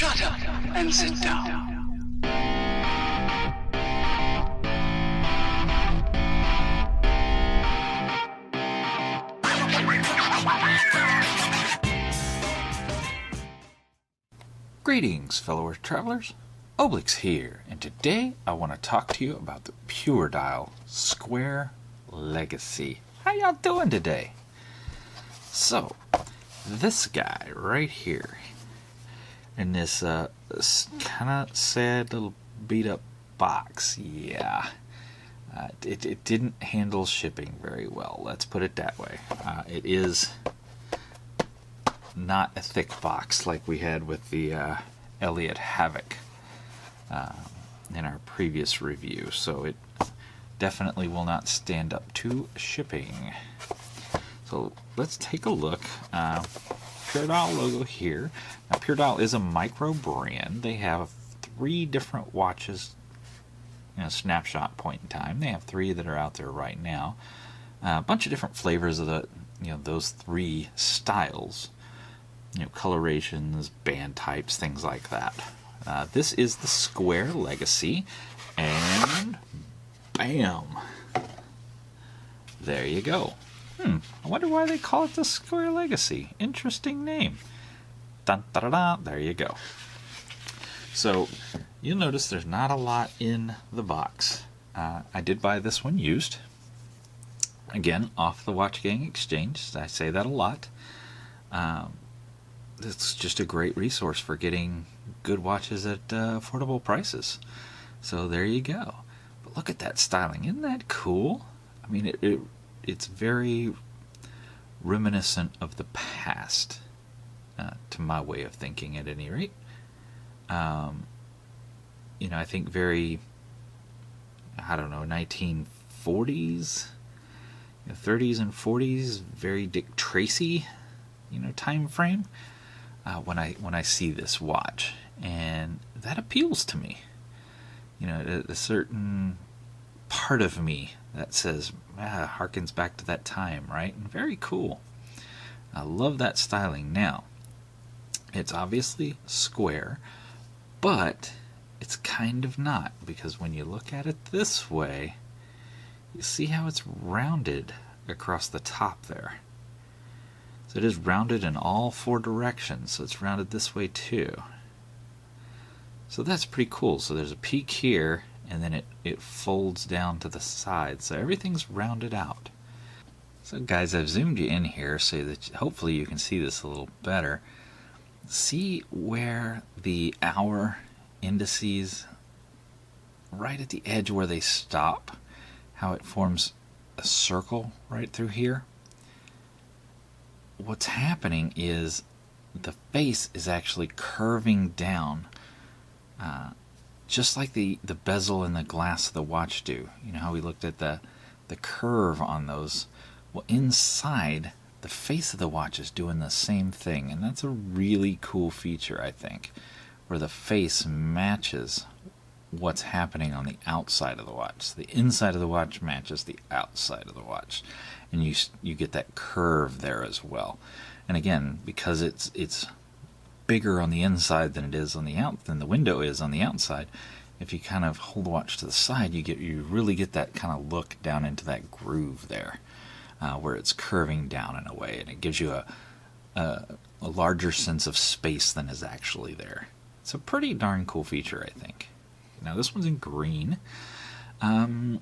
Shut up and sit down. Greetings, fellow travelers. Obelix here, and today I want to talk to you about the Puredial Square Legacy. How y'all doing today? So, this guy right here, in this kind of sad little beat up box, yeah, it didn't handle shipping very well, let's put it that way. It is not a thick box like we had with the Elliott Havoc in our previous review, so it definitely will not stand up to shipping. So let's take a look. Puredial logo here. Now, Puredial is a micro brand. They have 3 different watches in a snapshot point in time. They have 3 that are out there right now. A bunch of different flavors of the those 3 styles. Colorations, band types, things like that. This is the Square Legacy, and bam! There you go. I wonder why they call it the Square Legacy. Interesting name. Dun, da, da, da. There you go. So, you'll notice there's not a lot in the box. I did buy this one used. Again, off the Watch Gang Exchange. I say that a lot. It's just a great resource for getting good watches at affordable prices. So there you go. But look at that styling. Isn't that cool? I mean, it's very reminiscent of the past, to my way of thinking at any rate. I think very, 1940s, 30s and 40s, very Dick Tracy, time frame. When I see this watch, and that appeals to me. A certain part of me that says, harkens back to that time, right? And very cool. I love that styling. Now, it's obviously square, but it's kind of not, because when you look at it this way, you see how it's rounded across the top there. So it is rounded in all 4 directions, so it's rounded this way too. So that's pretty cool. So there's a peak here, and then it folds down to the side, so everything's rounded out. So guys, I've zoomed you in here so that hopefully you can see this a little better. See where the hour indices, right at the edge where they stop, how it forms a circle right through here? What's happening is the face is actually curving down, just like the bezel and the glass of the watch do. You know how we looked at the curve on those? Well, inside, the face of the watch is doing the same thing, and that's a really cool feature, I think, where the face matches what's happening on the outside of the watch. So the inside of the watch matches the outside of the watch, and you get that curve there as well. And again, because it's bigger on the inside than it is on than the window is on the outside, if you kind of hold the watch to the side, you really get that kind of look down into that groove there, where it's curving down in a way, and it gives you a larger sense of space than is actually there. It's a pretty darn cool feature, I think. Now this one's in green. The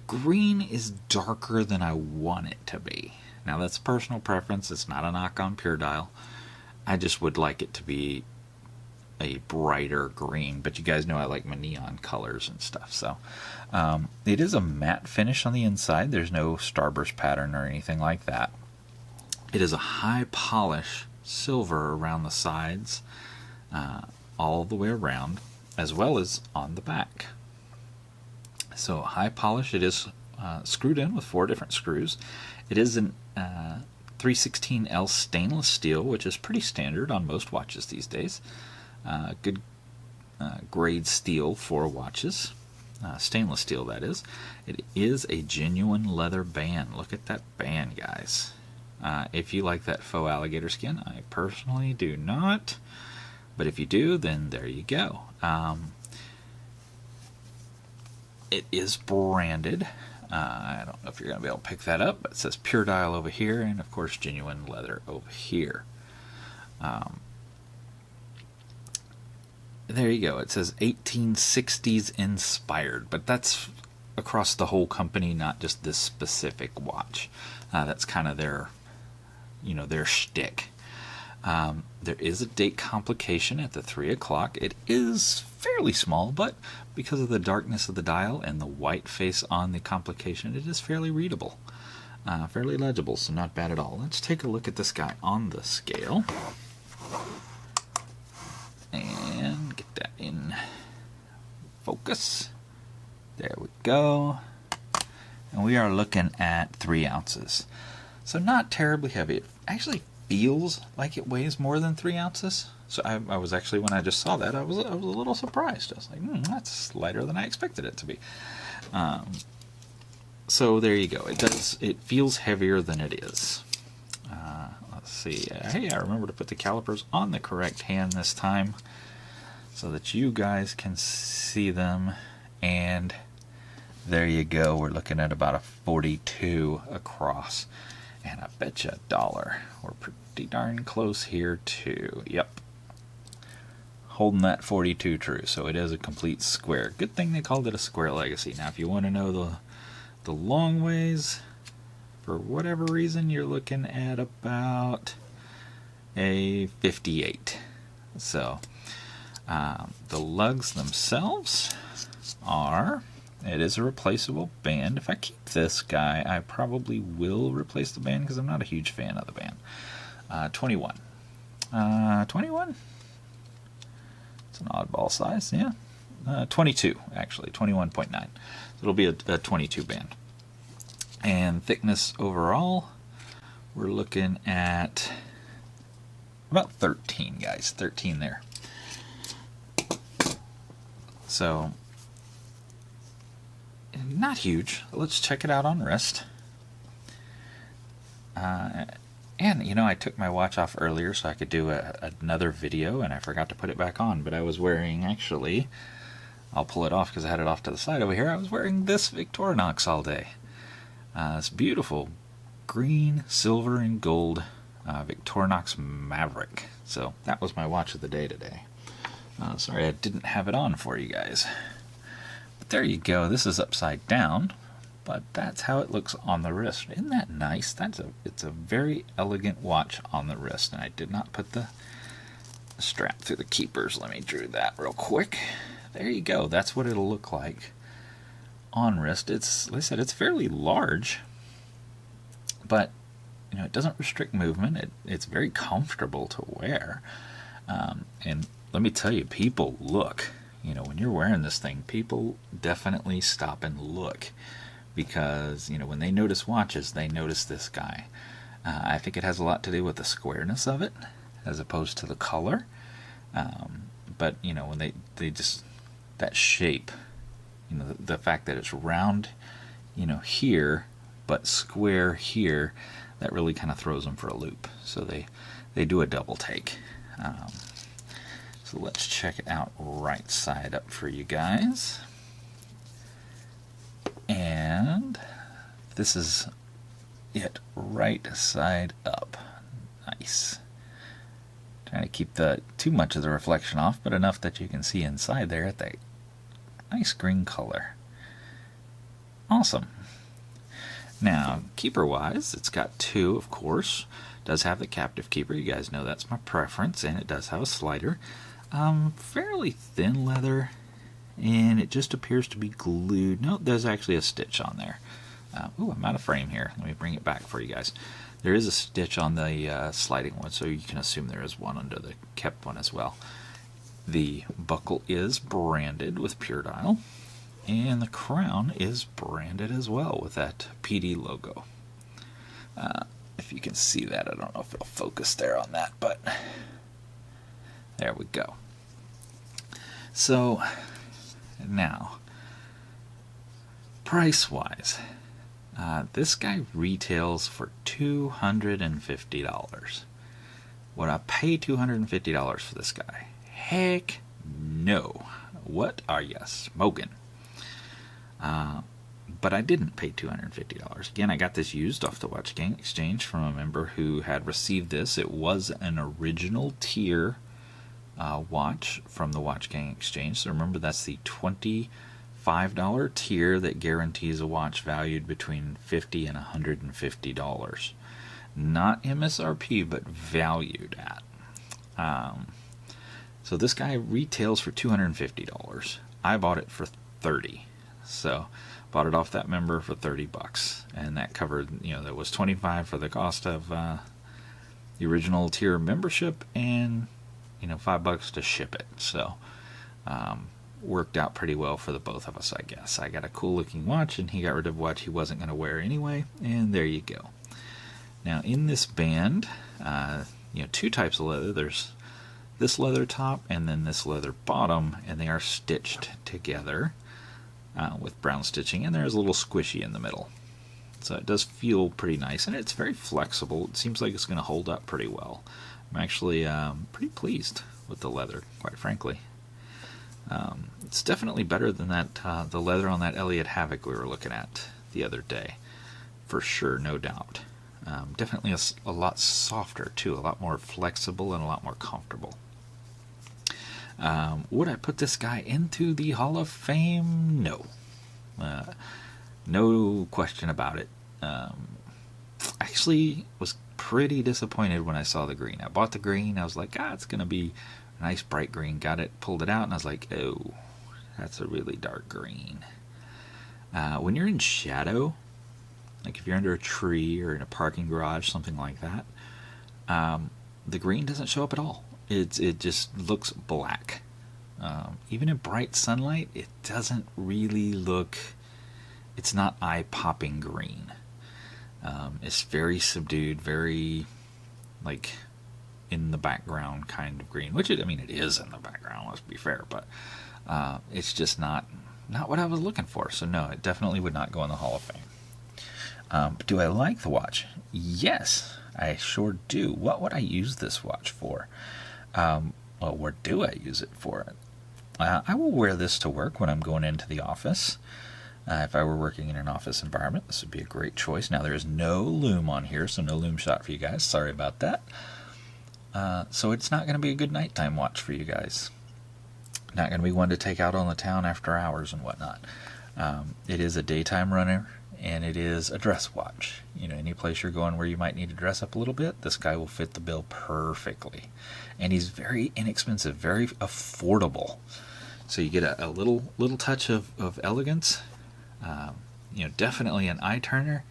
green is darker than I want it to be. Now that's personal preference. It's not a knock on Puredial. I just would like it to be a brighter green, but you guys know I like my neon colors and stuff. So it is a matte finish on the inside. There's no starburst pattern or anything like that. It is a high polish silver around the sides, all the way around, as well as on the back. So high polish. It is screwed in with 4 different screws. It is an 316L stainless steel, which is pretty standard on most watches these days. Good grade steel for watches. Stainless steel, that is. It is a genuine leather band. Look at that band, guys. If you like that faux alligator skin, I personally do not. But if you do, then there you go. It is branded. I don't know if you're going to be able to pick that up, but it says Puredial over here, and of course genuine leather over here. There you go. It says 1860s inspired, but that's across the whole company, not just this specific watch. That's kind of their, their shtick. There is a date complication at the 3 o'clock. It is fairly small, but because of the darkness of the dial and the white face on the complication, it is fairly readable. Fairly legible, so not bad at all. Let's take a look at this guy on the scale. And get that in focus. There we go. And we are looking at 3 ounces. So not terribly heavy. It actually feels like it weighs more than 3 ounces. So I was actually, when I just saw that, I was a little surprised. I was like, that's lighter than I expected it to be. So there you go. It feels heavier than it is. Let's see. Hey, I remember to put the calipers on the correct hand this time so that you guys can see them. And there you go. We're looking at about a 42 across. And I bet you $1. We're pretty darn close here too. Yep. Holding that 42 true. So it is a complete square. Good thing they called it a Square Legacy. Now if you want to know the long ways, for whatever reason, you're looking at about a 58. So the lugs themselves are, it is a replaceable band. If I keep this guy, I probably will replace the band because I'm not a huge fan of the band. 21. 21? It's an oddball size, yeah. 22, actually, 21.9. So it'll be a 22 band. And thickness overall, we're looking at about 13, guys. 13 there. So, not huge. Let's check it out on wrist. And, I took my watch off earlier so I could do another video, and I forgot to put it back on. But I was wearing, actually, I'll pull it off because I had it off to the side over here. I was wearing this Victorinox all day. This beautiful green, silver, and gold Victorinox Maverick. So that was my watch of the day today. Sorry I didn't have it on for you guys. But there you go. This is upside down, but that's how it looks on the wrist. Isn't that nice? It's a very elegant watch on the wrist, and I did not put the strap through the keepers. Let me do that real quick. There you go. That's what it'll look like on wrist. It's, like I said, it's fairly large, but it doesn't restrict movement. It's very comfortable to wear, and let me tell you, people look. When you're wearing this thing, people definitely stop and look because when they notice watches, they notice this guy. I think it has a lot to do with the squareness of it as opposed to the color. But when they just, that shape, the fact that it's round, here, but square here, that really kind of throws them for a loop. So they do a double take. So let's check it out right side up for you guys. And this is it right side up. Nice. Trying to keep too much of the reflection off, but enough that you can see inside there at that nice green color. Awesome. Now, keeper-wise, it's got 2, of course. It does have the captive keeper. You guys know that's my preference, and it does have a slider. Fairly thin leather, and it just appears to be glued. No, there's actually a stitch on there. Ooh, I'm out of frame here. Let me bring it back for you guys. There is a stitch on the sliding one, so you can assume there is one under the kept one as well. The buckle is branded with Puredial, and the crown is branded as well with that PD logo. If you can see that, I don't know if it'll focus there on that, but there we go. So now, price-wise, this guy retails for $250. Would I pay $250 for this guy? heck no. What are you smoking? But I didn't pay $250. Again, I got this used off the Watch Gang Exchange from a member who had received this. It was an original tier watch from the Watch Gang Exchange. So remember, that's the $25 tier that guarantees a watch valued between $50 and $150. Not MSRP, but valued at. So this guy retails for $250. I bought it for $30. So bought it off that member for $30, and that covered, that was $25 for the cost of the original tier membership, and $5 to ship it. So worked out pretty well for the both of us, I guess. I got a cool looking watch, and he got rid of a watch he wasn't going to wear anyway, and there you go. Now in this band, two types of leather. There's this leather top and then this leather bottom, and they are stitched together with brown stitching, and there's a little squishy in the middle. So it does feel pretty nice, and it's very flexible. It seems like it's going to hold up pretty well. I'm actually pretty pleased with the leather, quite frankly. It's definitely better than that the leather on that Elliott Havoc we were looking at the other day, for sure, no doubt. Definitely a lot softer too, a lot more flexible and a lot more comfortable. Would I put this guy into the Hall of Fame? No. No question about it. Actually was pretty disappointed when I saw the green. I bought the green. I was like, it's going to be a nice bright green. Got it, pulled it out, and I was like, oh, that's a really dark green. When you're in shadow, like if you're under a tree or in a parking garage, something like that, the green doesn't show up at all. It just looks black. Even in bright sunlight, it doesn't really look... It's not eye-popping green. It's very subdued, very, like, in the background kind of green. Which, it is in the background, let's be fair. But it's just not what I was looking for. So, no, it definitely would not go in the Hall of Fame. But do I like the watch? Yes, I sure do. What would I use this watch for? Where do I use it for? I will wear this to work when I'm going into the office. If I were working in an office environment, this would be a great choice. Now, there is no loom on here, so no loom shot for you guys. Sorry about that. So it's not going to be a good nighttime watch for you guys. Not going to be one to take out on the town after hours and whatnot. It is a daytime runner, and it is a dress watch. Any place you're going where you might need to dress up a little bit, this guy will fit the bill perfectly. And he's very inexpensive, very affordable. So you get a little touch of elegance. Definitely an eye turner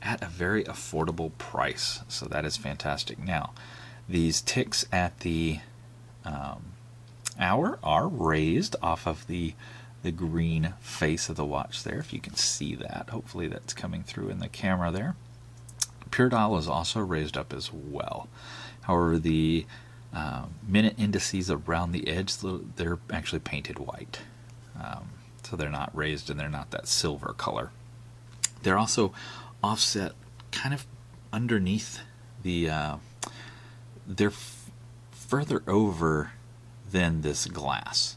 at a very affordable price. So that is fantastic. Now, these ticks at the hour are raised off of the green face of the watch there, if you can see that. Hopefully that's coming through in the camera there. Puredial is also raised up as well. However, the minute indices around the edge, they're actually painted white. So they're not raised and they're not that silver color. They're also offset kind of underneath the... they're further over than this glass.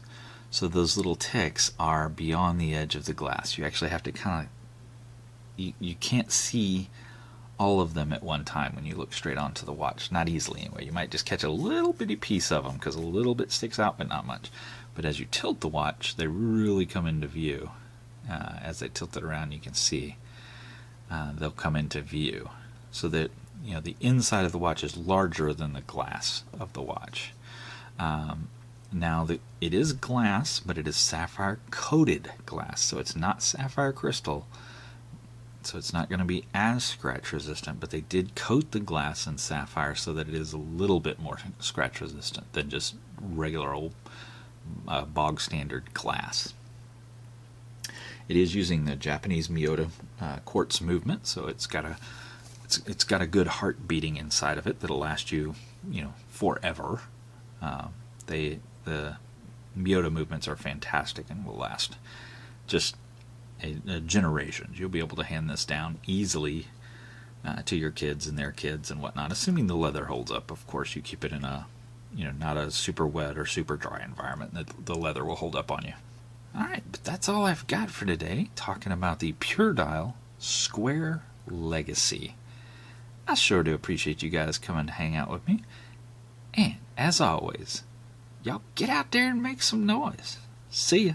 So those little ticks are beyond the edge of the glass. You actually have to kind of... You can't see all of them at one time when you look straight onto the watch. Not easily anyway. You might just catch a little bitty piece of them because a little bit sticks out, but not much. But as you tilt the watch, they really come into view. As they tilt it around, you can see they'll come into view. So that the inside of the watch is larger than the glass of the watch. Now, it is glass, but it is sapphire-coated glass, so it's not sapphire crystal, so it's not going to be as scratch-resistant, but they did coat the glass in sapphire so that it is a little bit more scratch-resistant than just regular old bog-standard glass. It is using the Japanese Biota quartz movement, so it's got a good heart beating inside of it that'll last you, forever. The Biota movements are fantastic and will last just a generations. You'll be able to hand this down easily to your kids and their kids and whatnot, assuming the leather holds up. Of course, you keep it in a not a super wet or super dry environment. The leather will hold up on you. All right, but that's all I've got for today, talking about the Puredial Square Legacy. I sure do appreciate you guys coming to hang out with me. And, as always, y'all get out there and make some noise. See ya.